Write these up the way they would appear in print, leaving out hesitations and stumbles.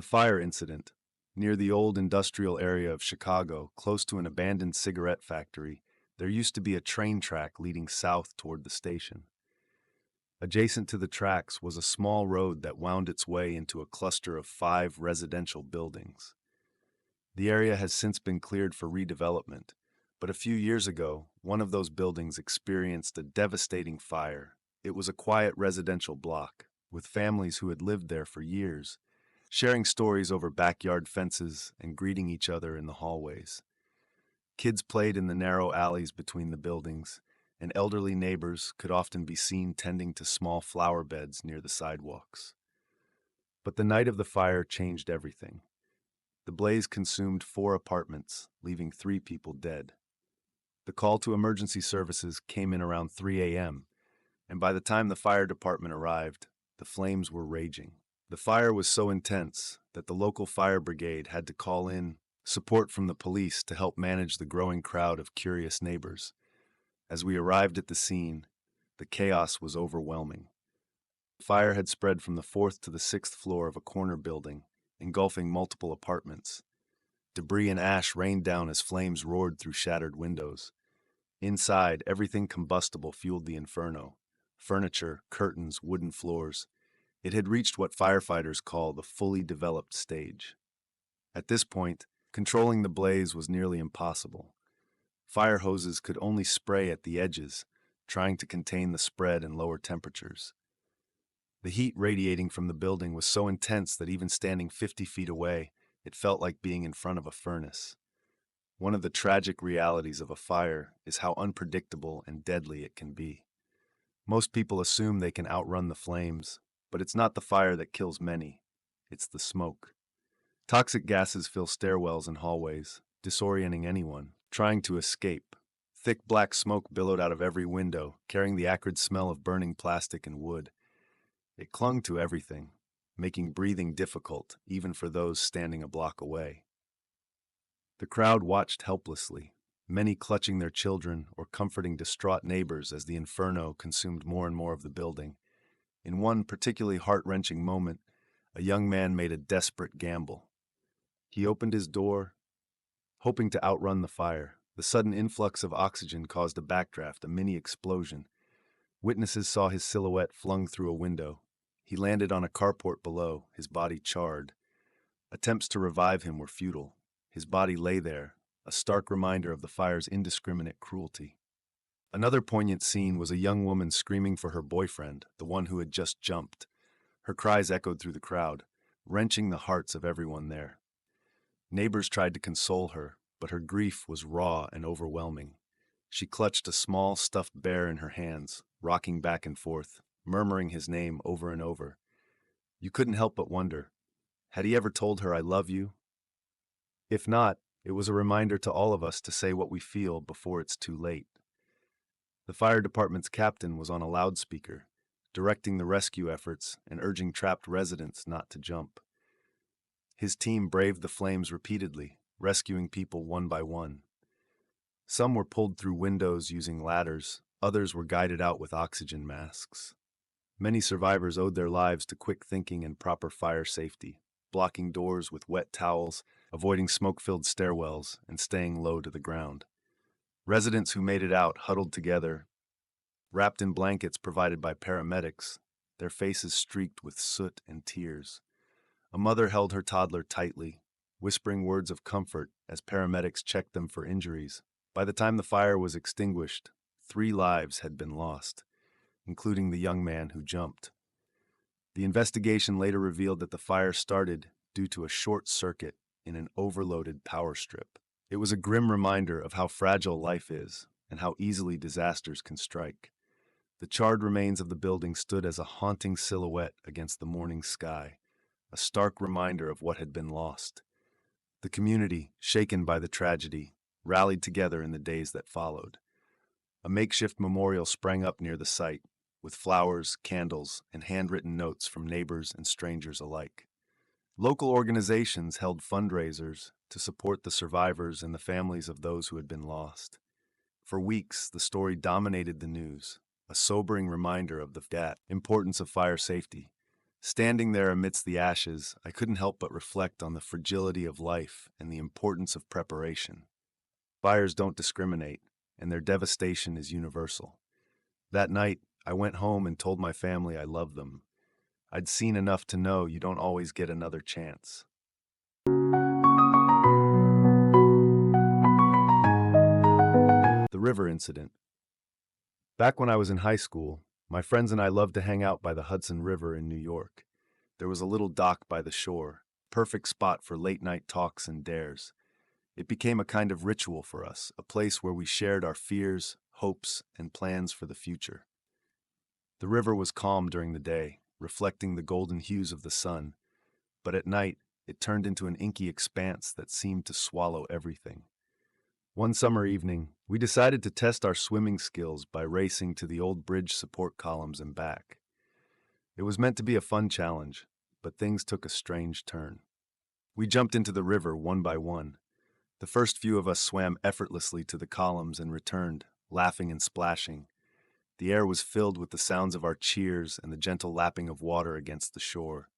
The fire incident. Near the old industrial area of Chicago, close to an abandoned cigarette factory, there used to be a train track leading south toward the station. Adjacent to the tracks was a small road that wound its way into a cluster of 5 residential buildings. The area has since been cleared for redevelopment, but a few years ago, one of those buildings experienced a devastating fire. It was a quiet residential block, with families who had lived there for years, sharing stories over backyard fences and greeting each other in the hallways. Kids played in the narrow alleys between the buildings, and elderly neighbors could often be seen tending to small flower beds near the sidewalks. But the night of the fire changed everything. The blaze consumed 4 apartments, leaving 3 people dead. The call to emergency services came in around 3 a.m., and by the time the fire department arrived, the flames were raging. The fire was so intense that the local fire brigade had to call in support from the police to help manage the growing crowd of curious neighbors. As we arrived at the scene, the chaos was overwhelming. The fire had spread from the 4th to the 6th floor of a corner building, engulfing multiple apartments. Debris and ash rained down as flames roared through shattered windows. Inside, everything combustible fueled the inferno. Furniture, curtains, wooden floors. It had reached what firefighters call the fully developed stage. At this point, controlling the blaze was nearly impossible. Fire hoses could only spray at the edges, trying to contain the spread and lower temperatures. The heat radiating from the building was so intense that even standing 50 feet away, it felt like being in front of a furnace. One of the tragic realities of a fire is how unpredictable and deadly it can be. Most people assume they can outrun the flames, but it's not the fire that kills many, it's the smoke. Toxic gases fill stairwells and hallways, disorienting anyone trying to escape. Thick black smoke billowed out of every window, carrying the acrid smell of burning plastic and wood. It clung to everything, making breathing difficult even for those standing a block away. The crowd watched helplessly, many clutching their children or comforting distraught neighbors as the inferno consumed more and more of the building. In one particularly heart-wrenching moment, a young man made a desperate gamble. He opened his door, hoping to outrun the fire. The sudden influx of oxygen caused a backdraft, a mini explosion. Witnesses saw his silhouette flung through a window. He landed on a carport below, his body charred. Attempts to revive him were futile. His body lay there, a stark reminder of the fire's indiscriminate cruelty. Another poignant scene was a young woman screaming for her boyfriend, the one who had just jumped. Her cries echoed through the crowd, wrenching the hearts of everyone there. Neighbors tried to console her, but her grief was raw and overwhelming. She clutched a small stuffed bear in her hands, rocking back and forth, murmuring his name over and over. You couldn't help but wonder, had he ever told her, "I love you"? If not, it was a reminder to all of us to say what we feel before it's too late. The fire department's captain was on a loudspeaker, directing the rescue efforts and urging trapped residents not to jump. His team braved the flames repeatedly, rescuing people one by one. Some were pulled through windows using ladders, others were guided out with oxygen masks. Many survivors owed their lives to quick thinking and proper fire safety, blocking doors with wet towels, avoiding smoke-filled stairwells, and staying low to the ground. Residents who made it out huddled together, wrapped in blankets provided by paramedics, their faces streaked with soot and tears. A mother held her toddler tightly, whispering words of comfort as paramedics checked them for injuries. By the time the fire was extinguished, 3 lives had been lost, including the young man who jumped. The investigation later revealed that the fire started due to a short circuit in an overloaded power strip. It was a grim reminder of how fragile life is and how easily disasters can strike. The charred remains of the building stood as a haunting silhouette against the morning sky, a stark reminder of what had been lost. The community, shaken by the tragedy, rallied together in the days that followed. A makeshift memorial sprang up near the site, with flowers, candles, and handwritten notes from neighbors and strangers alike. Local organizations held fundraisers to support the survivors and the families of those who had been lost. For weeks, the story dominated the news, a sobering reminder of the importance of fire safety, Standing there amidst the ashes, I couldn't help but reflect on the fragility of life and the importance of preparation. Fires don't discriminate, and their devastation is universal. That night, I went home and told my family I loved them. I'd seen enough to know you don't always get another chance. The river incident. Back when I was in high school, my friends and I loved to hang out by the Hudson River in New York. There was a little dock by the shore, perfect spot for late-night talks and dares. It became a kind of ritual for us, a place where we shared our fears, hopes, and plans for the future. The river was calm during the day, reflecting the golden hues of the sun, but at night, it turned into an inky expanse that seemed to swallow everything. One summer evening, we decided to test our swimming skills by racing to the old bridge support columns and back. It was meant to be a fun challenge, but things took a strange turn. We jumped into the river one by one. The first few of us swam effortlessly to the columns and returned, laughing and splashing. The air was filled with the sounds of our cheers and the gentle lapping of water against the shore.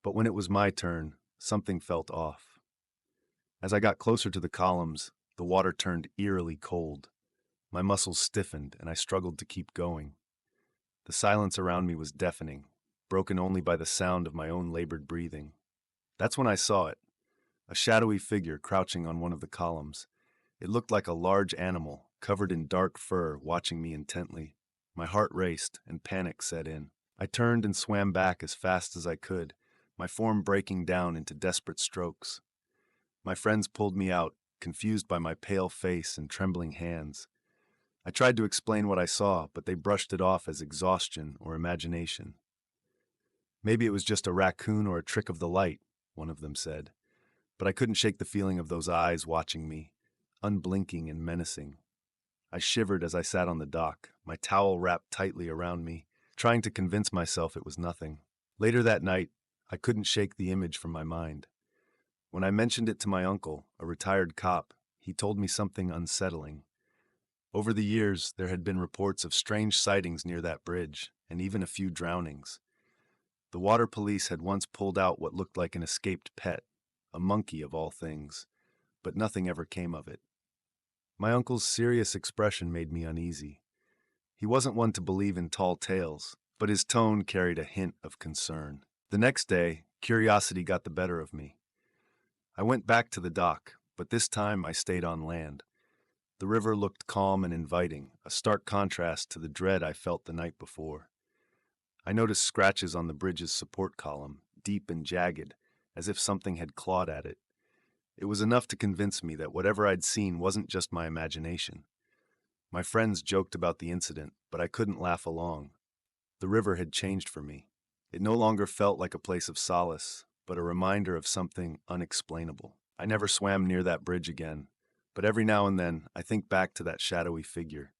But when it was my turn, something felt off. As I got closer to the columns, the water turned eerily cold. My muscles stiffened and I struggled to keep going. The silence around me was deafening, broken only by the sound of my own labored breathing. That's when I saw it, a shadowy figure crouching on one of the columns. It looked like a large animal, covered in dark fur, watching me intently. My heart raced and panic set in. I turned and swam back as fast as I could, my form breaking down into desperate strokes. My friends pulled me out, confused by my pale face and trembling hands. I tried to explain what I saw, but they brushed it off as exhaustion or imagination. Maybe it was just a raccoon or a trick of the light, one of them said. But I couldn't shake the feeling of those eyes watching me, unblinking and menacing. I shivered as I sat on the dock, my towel wrapped tightly around me, trying to convince myself it was nothing. Later that night, I couldn't shake the image from my mind. When I mentioned it to my uncle, a retired cop, he told me something unsettling. Over the years, there had been reports of strange sightings near that bridge, and even a few drownings. The water police had once pulled out what looked like an escaped pet, a monkey of all things, but nothing ever came of it. My uncle's serious expression made me uneasy. He wasn't one to believe in tall tales, but his tone carried a hint of concern. The next day, curiosity got the better of me. I went back to the dock, but this time I stayed on land. The river looked calm and inviting, a stark contrast to the dread I felt the night before. I noticed scratches on the bridge's support column, deep and jagged, as if something had clawed at it. It was enough to convince me that whatever I'd seen wasn't just my imagination. My friends joked about the incident, but I couldn't laugh along. The river had changed for me. It no longer felt like a place of solace, but a reminder of something unexplainable. I never swam near that bridge again, but every now and then I think back to that shadowy figure.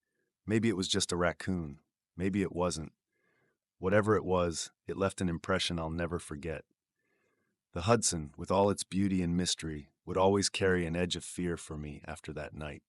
Maybe it was just a raccoon. Maybe it wasn't. Whatever it was, it left an impression I'll never forget. The Hudson, with all its beauty and mystery, would always carry an edge of fear for me after that night.